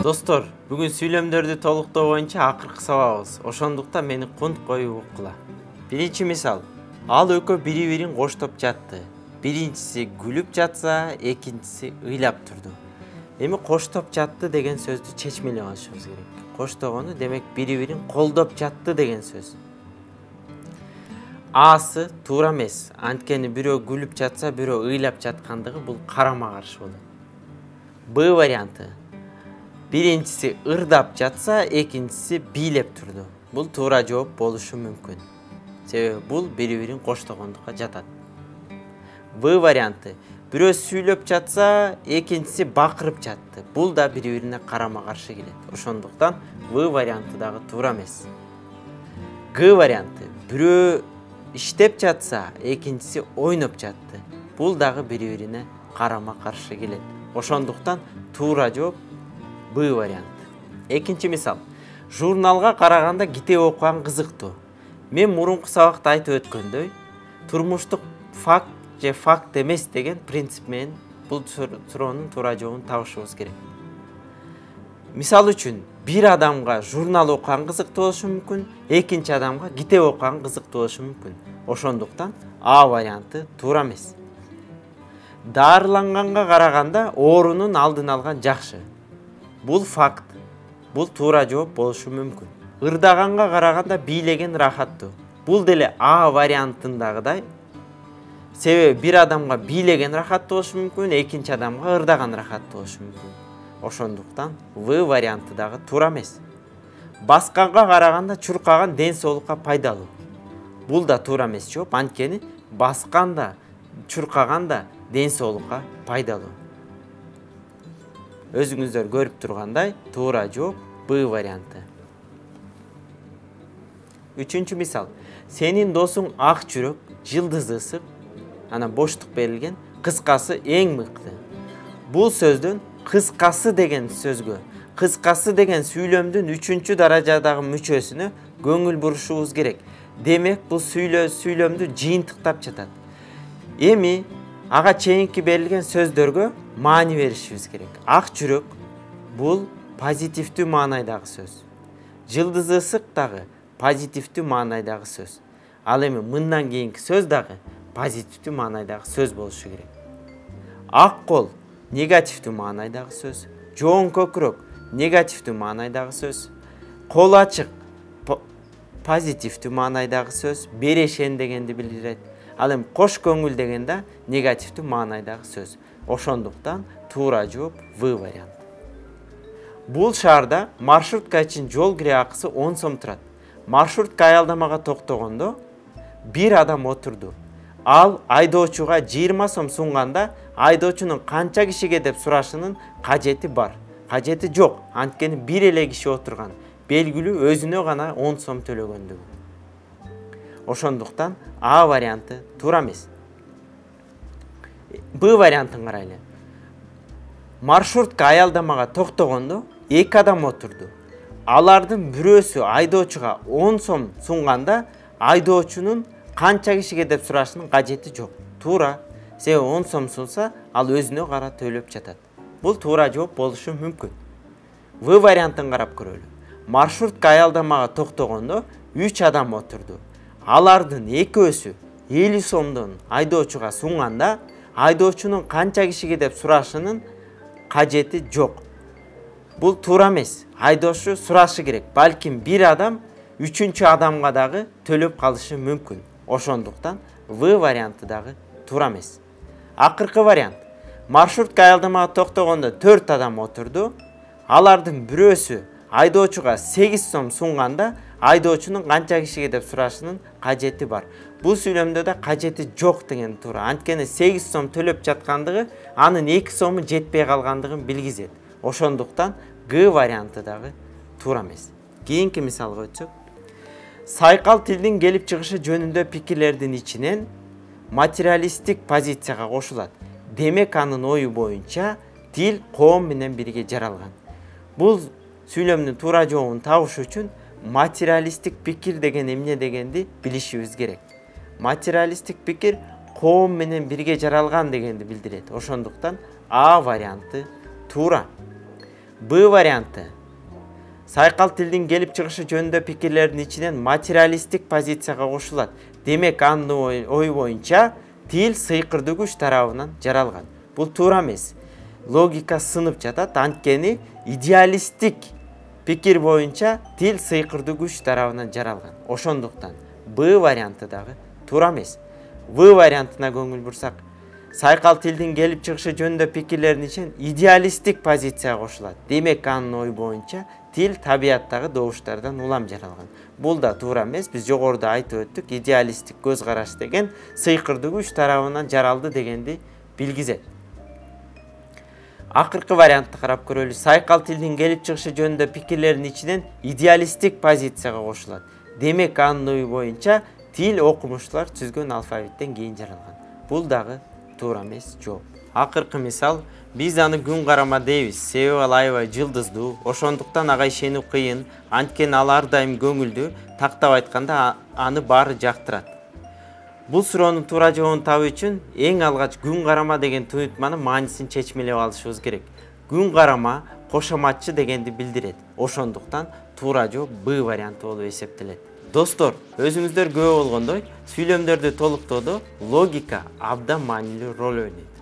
Достор, бүгүн сүйлөмдөрдү толуктоо боюнча акыркы сабагыбыз. Ошондуктан мени кунт коюп уккула. Биринчи мисал. Ал экөө бири-бирин коштоп жатты. Биринчиси күлүп жатса, экинчиси ыйлап турду. Эми коштоп жатты деген сөздү чечмелеп алышыбыз керек. Коштогону демек бири-бирин колдоп жатты деген сөз. Асы туура эмес. Анткени бирөө күлүп жатса, бирөө ыйлап жаткандыгы бул карама-каршы болот. Б варианты. Биринчиси ырдап жатса, экинчиси бийлеп турду. Бул туура жооп болушу мүмкүн. Себеби бул бири-бирин коштогондукка жатат. В варианты. Бирөө сүйлөп жатса, экинчиси бакырып жатты. Бул да бири-бирине карама-каршы келет. Ошондуктан В варианты дагы туура эмес. Г варианты. Бирөө иштеп жатса, экинчиси ойноп жатты. Бул дагы бири-бирине карама-каршы келет. Ошондуктан туура жооп Б варианты. Экинчи мисал. Журналга караганда китеп окуган кызыктуу. Мен мурунку сабакта айтып өткөндөй, турмуштук факт же факт эмес деген принцип менен бул суроонун туура жообун табышыбыз керек. Мисал үчүн, бир адамга журнал окуган кызыктуу болушу мүмкүн, экинчи адамга китеп окуган кызыктуу болушу мүмкүн. Ошондуктан А варианты туура эмес. Дарыланганга караганда оорунун алдын алган жакшы. Бул факт. Бул туура жооп болушу мүмкүн. Ырдаганга караганда бийлеген рахаттуу. Бул деле А вариантындагыдай. Себеби бир адамга бийлеген рахаттуу болушу мүмкүн, экинчи адамга ырдаган рахаттуу болушу мүмкүн. Ошондуктан В варианты дагы туура эмес. Басканга караганда чуркаган ден соолукка пайдалуу. Бул да туура эмес жооп, анткени басканда, чуркаганда ден соолукка пайдалуу. Өзүңүздөр көрүп тургандай, туура жооп Б варианты. Үчүнчү мисал. Сенин досуң ак жүрөк, жылдызы ысык, ана боштук берилген, кыскасы эң мыкты. Бул сөздөн кыскасы деген сөзгө, кыскасы деген сүйлөмдүн 3-чү даражадагы мүчөсүнө көңүл бурушубуз керек. Демек, бул сүйлөмдү жыйынтыктап жатат. Эми ага чейинки берилген сөздөргө маани беришибиз керек. Ак жүрөк бул позитивдүү маанайдагы сөз. Жылдызы ысык дагы позитивдүү маанайдагы сөз. Ал эми мындан кийинки сөз дагы позитивдүү маанайдагы сөз болушу керек. Ак кол негативдүү маанайдагы сөз. Жоон көкүрөк негативдүү маанайдагы сөз. Кол ачык позитивдүү маанайдагы сөз. Берешен дегенди билдирет. Ал эми кош көңүл дегенде негативдүү маанайдагы сөз. Ошондуктан туура жооп В варианты. Бул шаарда маршрутка үчүн жол кире акысы 10 сом турат. Маршрутка аялдамага токтогондо бир адам отурду. Ал айдоочуга 20 сом сунганда, айдоочунун канча кишиге деп сурашынын кажети бар. Кажети жок, анткени бир эле киши отурган. Белгилүү өзүнө гана 10 сом төлөгөндүгү. Ошондуктан А варианты туура эмес. Б вариантын карайлы. Маршрутка аялдамага токтогондо 2 адам отурду. Алардын бирөөсү айдоочуга 10 сом сунганда, айдоочунун канча кишиге деп сурашынын кажети жок. Туура. Себеби 10 сом сунса, ал өзүнө кара төлөп жатат. Бул туура жооп болушу мүмкүн. В вариантын карап көрөлү. Маршрутка аялдамага токтогондо 3 адам отурду. Алардын экөөсү 50 сомдон айдоочуга сунганда, айдоочунун канча кишиге деп сурашынын кажети жок. Бул туура эмес. Айдоочу сурашы керек. Балким бир адам 3-чү адамга дагы төлөп калышы мүмкүн. Ошондуктан В варианты дагы туура эмес. Акыркы вариант. Маршрутка аялдамага токтогондо 4 адам отурду. Алардын бирөөсү айдоочуга 8 сом сунганда, айдоочунун канча кишиге деп сурашынын кажети бар. Бул сүйлөмдө да кажети жок деген туура. Анткени 8 сом төлөп жаткандыгы, анын 2 сому жетпей калгандыгын билгизет. Ошондуктан Г варианты дагы туура эмес. Кийинки мисалга өтсөк. Сайкал тилдин келип чыгышы жөнүндө пикирлердин ичинен материалисттик позицияга кошулат. Демек, анын ою боюнча тил коом менен бирге жаралган. Бул сүйлөмдүн туура жообун табыш үчүн материалисттик пикир деген эмне дегенди билишибиз керек. Материалисттик пикир коом менен бирге жаралган дегенди билдирет. Ошондуктан А варианты туура. Б варианты. Сайкал тилдин келип чыгышы жөнүндө пикирлердин ичинен материалисттик позицияга кошулат. Демек анын ой боюнча тил сыйкырдуу күч тарабынан жаралган. Бул туура эмес. Логика сынып жатат. Анткени идеалисттик пикир боюнча тил сыйкырдуу күч тарабынан жаралган. Ошондуктан Б варианты дагы туура эмес. В вариантына көңүл бурсак, сайкал тилдин келип чыгышы жөнүндө пикирлердин ичинен идеалисттик позицияга кошулат. Демек анын ой боюнча тил табияттагы добуштардан улам жаралган. Бул да туура эмес. Биз жогоруда айтып өттүк, идеалисттик көз караш деген сыйкырдуу күч тарабынан жаралды дегенди билгизет. Акыркы вариантты карап көрөлү. Сайкал тилдин келип чыгышы жөнүндө пикирлердин ичинен идеалисттик позицияга кошулат. Демек анын ой боюнча тил окумуштуулар түзгөн алфавиттен кийин жаралган. Бул дагы туура эмес жооп. Акыркы мисал, биз аны күн карама дейбиз. Себеби ал аябай жылдыздуу, ошондуктан ага ишенүү кыйын, анткени ал ар дайым көңүлдүү, тактап айтканда аны баары жактырат. Бул суроонун туура жообун табуу үчүн эң алгач күн карама деген туйутманын маанисин чечмелеп алышыбыз керек. Күн карама кошоматчы дегенди билдирет. Ошондуктан туура жооп Б варианты болуп эсептелет. Достор, өзүңүздөр күбө болгондой, сүйлөмдөрдү толуктоодо логика абдан маанилүү роль ойнойт.